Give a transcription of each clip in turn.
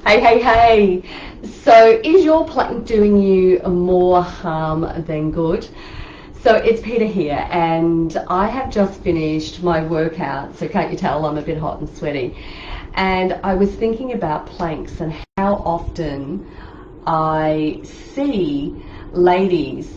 Hey. So is your plank doing you more harm than good? So it's Peter here, and I have just finished my workout, so can't you tell I'm a bit hot and sweaty? And I was thinking about planks and how often I see ladies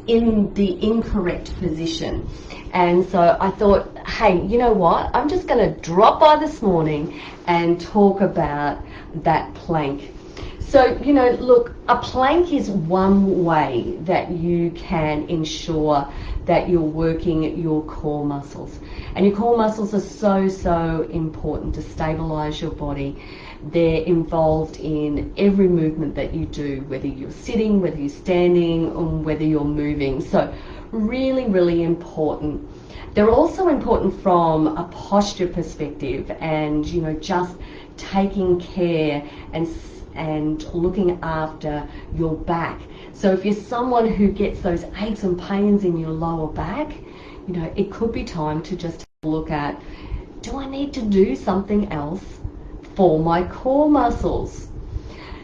in the incorrect position. And so I thought, hey, you know what? I'm just going to drop by this morning and talk about that plank. So, look, a plank is one way that you can ensure that you're working your core muscles. And your core muscles are so important to stabilize your body. They're involved in every movement that you do, whether you're sitting, whether you're standing, or whether you're moving. So really important. They're also important from a posture perspective and, just taking care and looking after your back. So if you're someone who gets those aches and pains in your lower back, it could be time to just look at, do I need to do something else for my core muscles?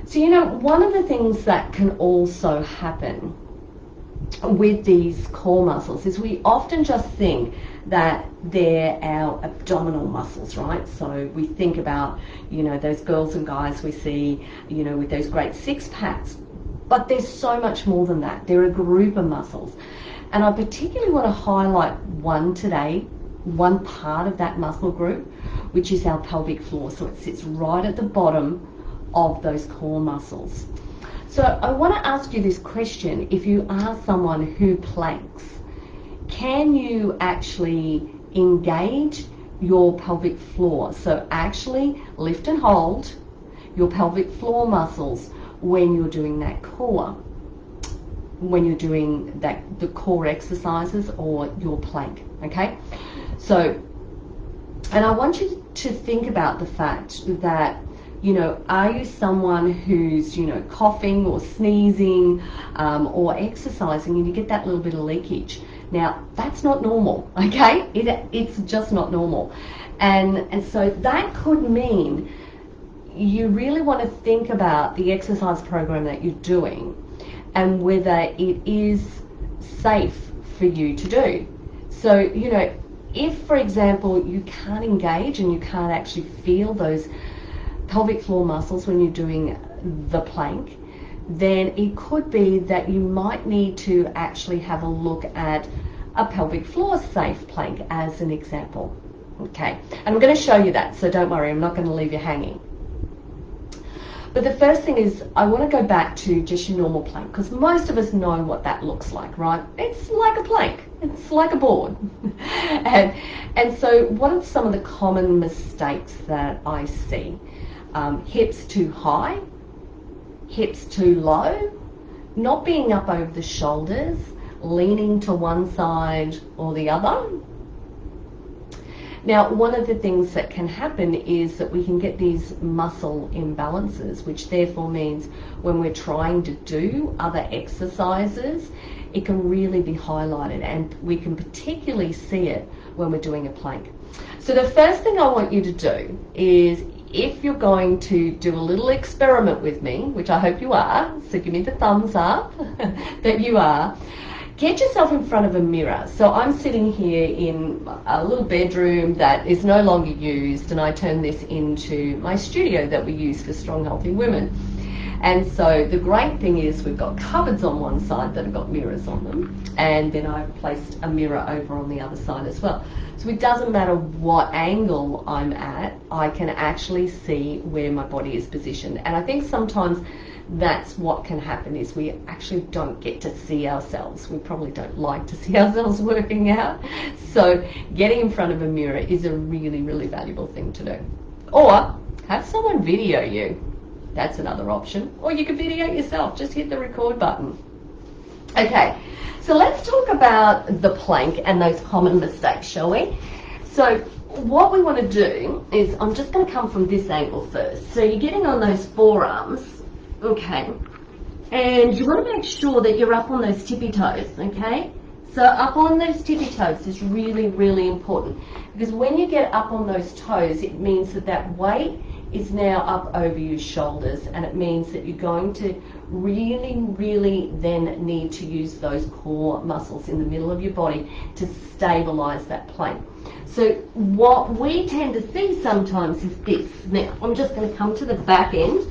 So, one of the things that can also happen with these core muscles is we often just think that they're our abdominal muscles, right? So we think about, those girls and guys we see, with those great six packs, but there's so much more than that. They're a group of muscles. And I particularly want to highlight one today, one part of that muscle group, which is our pelvic floor. So it sits right at the bottom of those core muscles. So I want to ask you this question. If you are someone who planks, can you actually engage your pelvic floor? So actually lift and hold your pelvic floor muscles when you're doing that core, when you're doing the core exercises or your plank, okay? So, and I want you to think about the fact that, are you someone who's, coughing or sneezing or exercising and you get that little bit of leakage? Now, that's not normal, okay? It's just not normal. And so that could mean you really want to think about the exercise program that you're doing and whether it is safe for you to do. So, if, for example, you can't engage and you can't actually feel those pelvic floor muscles when you're doing the plank, then it could be that you might need to actually have a look at a pelvic floor safe plank as an example. Okay, and I'm going to show you that, so don't worry, I'm not going to leave you hanging. But the first thing is I want to go back to just your normal plank, because most of us know what that looks like, right? It's like a plank, it's like a board. and so what are some of the common mistakes that I see? Hips too high, hips too low, not being up over the shoulders, leaning to one side or the other. Now, one of the things that can happen is that we can get these muscle imbalances, which therefore means when we're trying to do other exercises, it can really be highlighted, and we can particularly see it when we're doing a plank. So the first thing I want you to do is, if you're going to do a little experiment with me, which I hope you are, so give me the thumbs up that you are, get yourself in front of a mirror. So I'm sitting here in a little bedroom that is no longer used, and I turn this into my studio that we use for Strong Healthy Women. And so the great thing is we've got cupboards on one side that have got mirrors on them, and then I've placed a mirror over on the other side as well. So it doesn't matter what angle I'm at, I can actually see where my body is positioned. And I think sometimes that's what can happen, is we actually don't get to see ourselves. We probably don't like to see ourselves working out. So getting in front of a mirror is a really valuable thing to do. Or have someone video you. That's another option. Or you can video yourself. Just hit the record button. Okay, so let's talk about the plank and those common mistakes, shall we? So what we want to do is, I'm just going to come from this angle first. So you're getting on those forearms, okay, and you want to make sure that you're up on those tippy toes, okay? So up on those tippy toes is really important, because when you get up on those toes, it means that that weight is now up over your shoulders, and it means that you're going to really then need to use those core muscles in the middle of your body to stabilize that plank. So what we tend to see sometimes is this. Now I'm just going to come to the back end,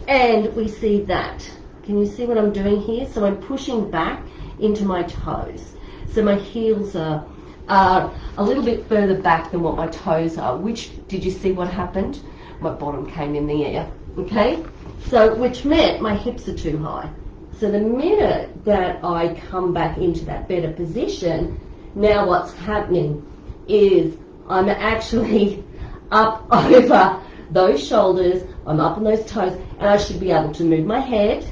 and we see that. Can you see what I'm doing here? So I'm pushing back into my toes. So my heels are a little bit further back than what my toes are, which, did you see what happened? My bottom came in the air, okay? So, which meant my hips are too high. So the minute that I come back into that better position, now what's happening is I'm actually up over those shoulders, I'm up on those toes, and I should be able to move my head,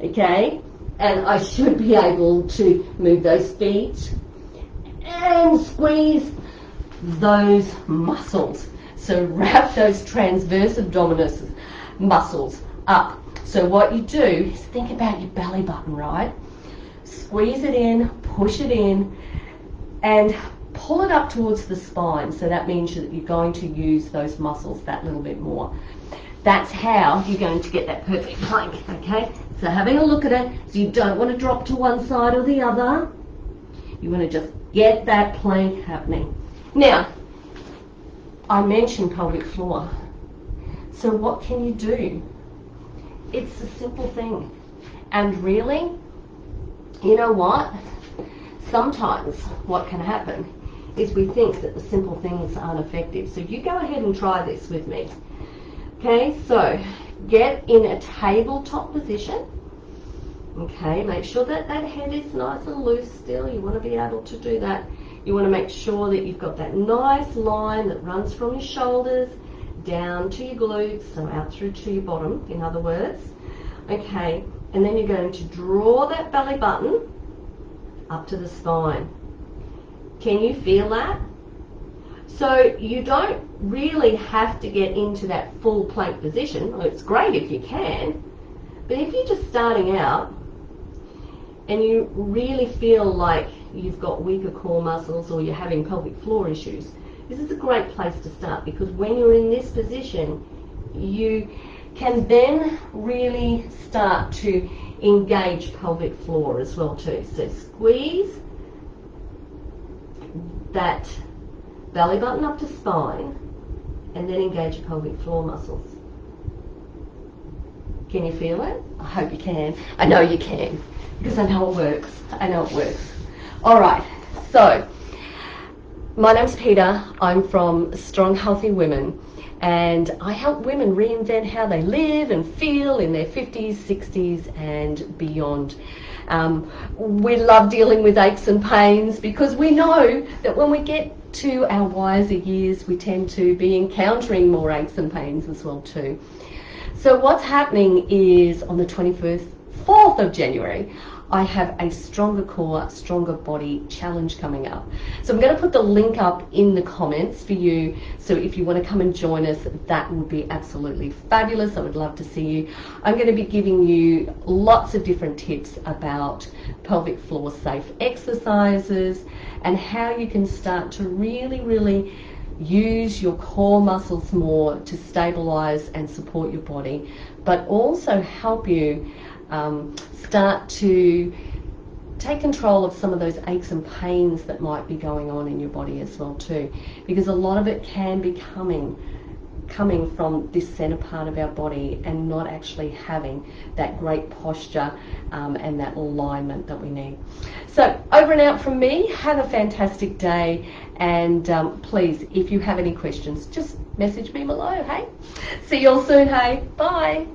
okay? And I should be able to move those feet and squeeze those muscles. So wrap those transverse abdominis muscles up. So what you do is think about your belly button, right? Squeeze it in, push it in, and pull it up towards the spine. So that means that you're going to use those muscles that little bit more. That's how you're going to get that perfect plank, okay? So having a look at it, so you don't want to drop to one side or the other. You want to just get that plank happening. Now, I mentioned pelvic floor. So what can you do? It's a simple thing. And really, you know what? Sometimes what can happen is we think that the simple things aren't effective. So you go ahead and try this with me. Okay, so get in a tabletop position. Okay, make sure that that head is nice and loose still. You want to be able to do that. You want to make sure that you've got that nice line that runs from your shoulders down to your glutes, so out through to your bottom, in other words. Okay, and then you're going to draw that belly button up to the spine. Can you feel that? So you don't really have to get into that full plank position. Well, it's great if you can, but if you're just starting out and you really feel like you've got weaker core muscles or you're having pelvic floor issues, this is a great place to start, because when you're in this position, you can then really start to engage pelvic floor as well too. So squeeze that belly button up to spine and then engage your pelvic floor muscles. Can you feel it? I hope you can. I know you can, because I know it works. I know it works. All right, so my name's Peter. I'm from Strong Healthy Women, and I help women reinvent how they live and feel in their 50s, 60s and beyond. We love dealing with aches and pains, because we know that when we get to our wiser years, we tend to be encountering more aches and pains as well too. So what's happening is on the 4th of January, I have a Stronger Core, Stronger Body challenge coming up. So I'm going to put the link up in the comments for you. So if you want to come and join us, that would be absolutely fabulous. I would love to see you. I'm going to be giving you lots of different tips about pelvic floor safe exercises and how you can start to really use your core muscles more to stabilize and support your body, but also help you start to take control of some of those aches and pains that might be going on in your body as well too, because a lot of it can be coming from this center part of our body and not actually having that great posture and that alignment that we need. So over and out from me. Have a fantastic day, and please, if you have any questions, just message me below. Hey, see you all soon. Hey, bye.